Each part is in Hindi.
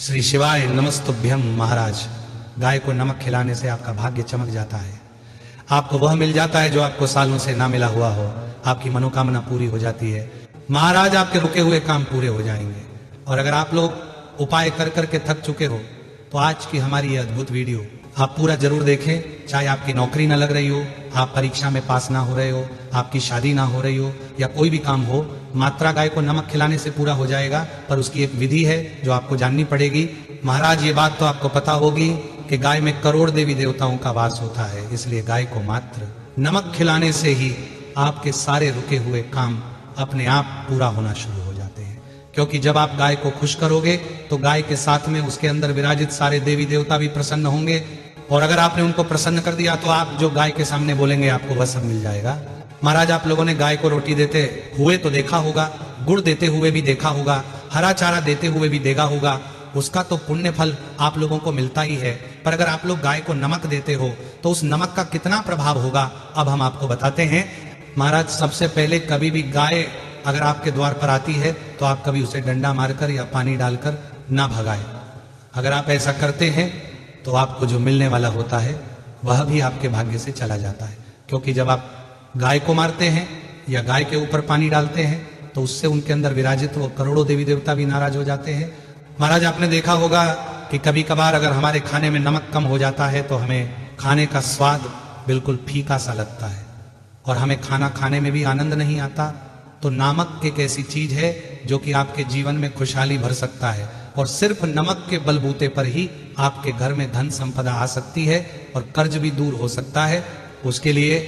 श्री शिवाय नमस्तुभ्यम। महाराज, गाय को नमक खिलाने से आपका भाग्य चमक जाता है, आपको वह मिल जाता है जो आपको सालों से ना मिला हुआ हो, आपकी मनोकामना पूरी हो जाती है। महाराज, आपके रुके हुए काम पूरे हो जाएंगे। और अगर आप लोग उपाय कर करके थक चुके हो तो आज की हमारी ये अद्भुत वीडियो आप पूरा जरूर देखें। चाहे आपकी नौकरी ना लग रही हो, आप परीक्षा में पास ना हो रहे हो, आपकी शादी ना हो रही हो या कोई भी काम हो, मात्रा गाय को नमक खिलाने से पूरा हो जाएगा। पर उसकी एक विधि है जो आपको जाननी पड़ेगी। महाराज, ये बात तो आपको पता होगी कि गाय में करोड़ देवी देवताओं का वास होता है, इसलिए गाय को मात्र नमक खिलाने से ही आपके सारे रुके हुए काम अपने आप पूरा होना शुरू हो जाते हैं। क्योंकि जब आप गाय को खुश करोगे तो गाय के साथ में उसके अंदर विराजित सारे देवी देवता भी प्रसन्न होंगे। और अगर आपने उनको प्रसन्न कर दिया तो आप जो गाय के सामने बोलेंगे आपको वह सब मिल जाएगा। महाराज, आप लोगों ने गाय को रोटी देते हुए तो देखा होगा, गुड़ देते हुए भी देखा होगा, हरा चारा देते हुए भी देखा होगा। उसका तो पुण्य फल आप लोगों को मिलता ही है। पर अगर आप लोग गाय को नमक देते हो तो उस नमक का कितना प्रभाव होगा, अब हम आपको बताते हैं। महाराज, सबसे पहले कभी भी गाय अगर आपके द्वार पर आती है तो आप कभी उसे डंडा मारकर या पानी डालकर ना भगाएं। अगर आप ऐसा करते हैं तो आपको जो मिलने वाला होता है वह भी आपके भाग्य से चला जाता है। क्योंकि जब आप गाय को मारते हैं या गाय के ऊपर पानी डालते हैं तो उससे उनके अंदर विराजित वो करोड़ों देवी देवता भी नाराज हो जाते हैं। महाराज, आपने देखा होगा कि कभी कभार अगर हमारे खाने में नमक कम हो जाता है तो हमें खाने का स्वाद बिल्कुल फीका सा लगता है और हमें खाना खाने में भी आनंद नहीं आता। तो नमक एक ऐसी चीज है जो कि आपके जीवन में खुशहाली भर सकता है और सिर्फ नमक के बलबूते पर ही आपके घर में धन संपदा आ सकती है और कर्ज भी दूर हो सकता है। उसके लिए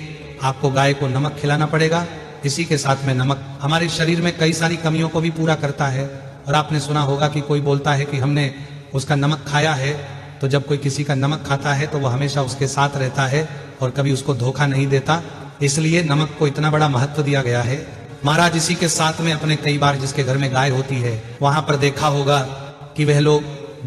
आपको गाय को नमक खिलाना पड़ेगा। इसी के साथ में नमक हमारे शरीर में कई सारी कमियों को भी पूरा करता है। और आपने सुना होगा कि कोई बोलता है कि हमने उसका नमक खाया है, तो जब कोई किसी का नमक खाता है तो वह हमेशा उसके साथ रहता है और कभी उसको धोखा नहीं देता। इसलिए नमक को इतना बड़ा महत्व दिया गया है। महाराज, इसी के साथ में अपने कई बार जिसके घर में गाय होती है वहां पर देखा होगा कि वह लोग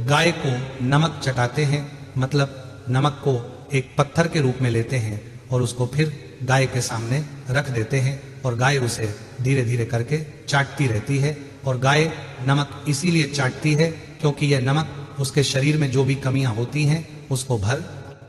गाय को नमक चटाते हैं, मतलब नमक को एक पत्थर के रूप में लेते हैं और उसको फिर गाय के सामने रख देते हैं और गाय उसे धीरे धीरे करके चाटती रहती है। और गाय नमक इसीलिए चाटती है क्योंकि यह नमक उसके शरीर में जो भी कमियां होती हैं उसको भर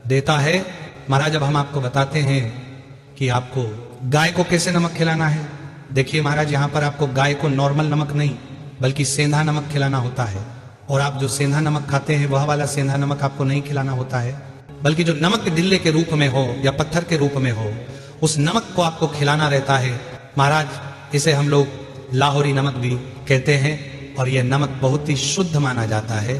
देता है। महाराज, अब हम आपको बताते हैं कि आपको गाय को कैसे नमक खिलाना है। देखिए महाराज, यहाँ पर आपको गाय को नॉर्मल नमक नहीं बल्कि सेंधा नमक खिलाना होता है। और आप जो सेंधा नमक खाते हैं वह वाला सेंधा नमक आपको नहीं खिलाना होता है, बल्कि जो नमक डिल्ले के रूप में हो या पत्थर के रूप में हो उस नमक को आपको खिलाना रहता है। महाराज, इसे हम लोग लाहौरी नमक भी कहते हैं और यह नमक बहुत ही शुद्ध माना जाता है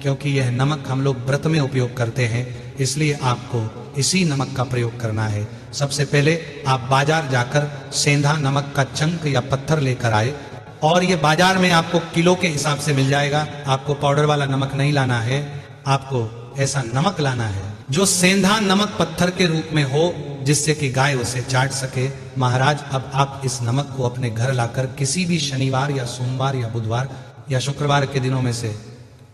क्योंकि यह नमक हम लोग व्रत में उपयोग करते हैं, इसलिए आपको इसी नमक का प्रयोग करना है। सबसे पहले आप बाजार जाकर सेंधा नमक का चंक या पत्थर लेकर आए और ये बाजार में आपको किलो के हिसाब से मिल जाएगा। आपको पाउडर वाला नमक नहीं लाना है, आपको ऐसा नमक लाना है जो सेंधा नमक पत्थर के रूप में हो जिससे कि गाय उसे चाट सके। महाराज, अब आप इस नमक को अपने घर लाकर किसी भी शनिवार या सोमवार या बुधवार या शुक्रवार के दिनों में से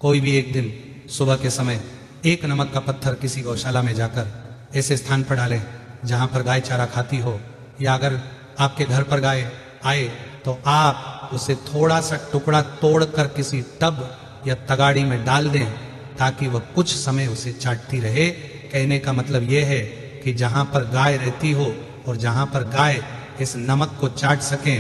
कोई भी एक दिन सुबह के समय एक नमक का पत्थर किसी गौशाला में जाकर ऐसे स्थान पर डालें जहां पर गाय चारा खाती हो, या अगर आपके घर पर गाय आए तो आप उसे थोड़ा सा टुकड़ा तोड़कर किसी टब या तगाड़ी में डाल दें ताकि वह कुछ समय उसे चाटती रहे। कहने का मतलब यह है कि जहां पर गाय रहती हो और जहां पर गाय इस नमक को चाट सके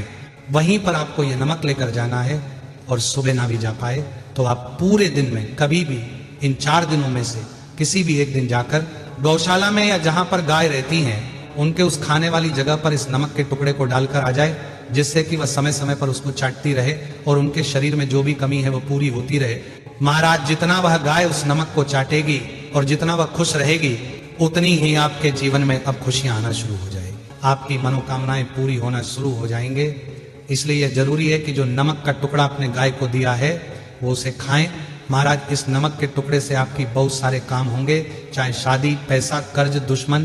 वहीं पर आपको यह नमक लेकर जाना है। और सुबह ना भी जा पाए तो आप पूरे दिन में कभी भी इन 4 दिनों में से किसी भी एक दिन जाकर गौशाला में या जहां पर गाय रहती हैं उनके उस खाने वाली जगह पर इस नमक के टुकड़े को डालकर आ जाए, जिससे कि वह समय समय पर उसको चाटती रहे और उनके शरीर में जो भी कमी है वह पूरी होती रहे। महाराज, जितना वह गाय उस नमक को चाटेगी और जितना वह खुश रहेगी उतनी ही आपके जीवन में अब खुशियां आना शुरू हो जाएगी, आपकी मनोकामनाएं पूरी होना शुरू हो जाएंगे। इसलिए यह जरूरी है कि जो नमक का टुकड़ा आपने गाय को दिया है वो उसे खाएं। महाराज, इस नमक के टुकड़े से आपकी बहुत सारे काम होंगे, चाहे शादी, पैसा, कर्ज, दुश्मन,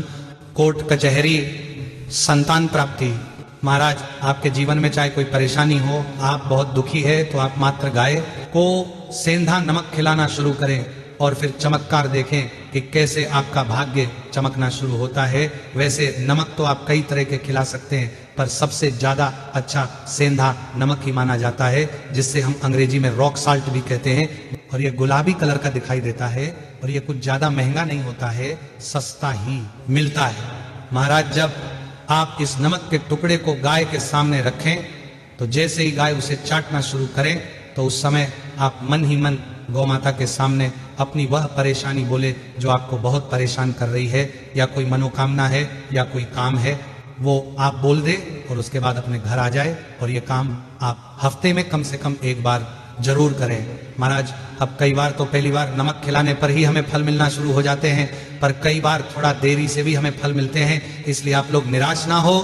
कोर्ट कचहरी, संतान प्राप्ति। महाराज, आपके जीवन में चाहे कोई परेशानी हो, आप बहुत दुखी है तो आप मात्र गाय को सेंधा नमक खिलाना शुरू करें और फिर चमत्कार देखें कि कैसे आपका भाग्य चमकना शुरू होता है। वैसे नमक तो आप कई तरह के खिला सकते हैं, पर सबसे ज्यादा अच्छा सेंधा नमक ही माना जाता है, जिससे हम अंग्रेजी में रॉक साल्ट भी कहते हैं। और ये गुलाबी कलर का दिखाई देता है और ये कुछ ज्यादा महंगा नहीं होता है, सस्ता ही मिलता है। महाराज, जब आप इस नमक के टुकड़े को गाय के सामने रखें तो जैसे ही गाय उसे चाटना शुरू करें तो उस समय आप मन ही मन गौ माता के सामने अपनी वह परेशानी बोले जो आपको बहुत परेशान कर रही है, या कोई मनोकामना है या कोई काम है, वो आप बोल दे और उसके बाद अपने घर आ जाए। और ये काम आप हफ्ते में कम से कम एक बार जरूर करें। महाराज, अब कई बार तो पहली बार नमक खिलाने पर ही हमें फल मिलना शुरू हो जाते हैं, पर कई बार थोड़ा देरी से भी हमें फल मिलते हैं, इसलिए आप लोग निराश ना हो।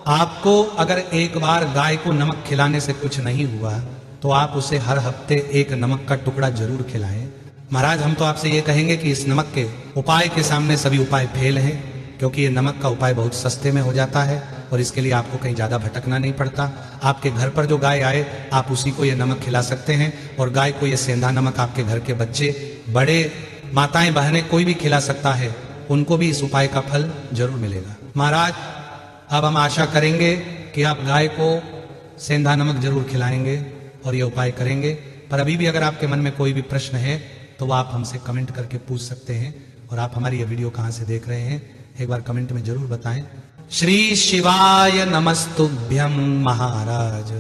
आपको अगर एक बार गाय को नमक खिलाने से कुछ नहीं हुआ तो आप उसे हर हफ्ते एक नमक का टुकड़ा जरूर खिलाएं। महाराज, हम तो आपसे ये कहेंगे कि इस नमक के उपाय के सामने सभी उपाय फेल हैं, क्योंकि ये नमक का उपाय बहुत सस्ते में हो जाता है और इसके लिए आपको कहीं ज्यादा भटकना नहीं पड़ता। आपके घर पर जो गाय आए आप उसी को ये नमक खिला सकते हैं, और गाय को ये सेंधा नमक आपके घर के बच्चे, बड़े, माताएं, बहनें, कोई भी खिला सकता है, उनको भी इस उपाय का फल जरूर मिलेगा। महाराज, अब हम आशा करेंगे कि आप गाय को सेंधा नमक जरूर खिलाएंगे और ये उपाय करेंगे। पर अभी भी अगर आपके मन में कोई भी प्रश्न है तो वो आप हमसे कमेंट करके पूछ सकते हैं। और आप हमारी ये वीडियो कहाँ से देख रहे हैं एक बार कमेंट में जरूर बताएं। श्री शिवाय नमस्तुभ्यं महाराज।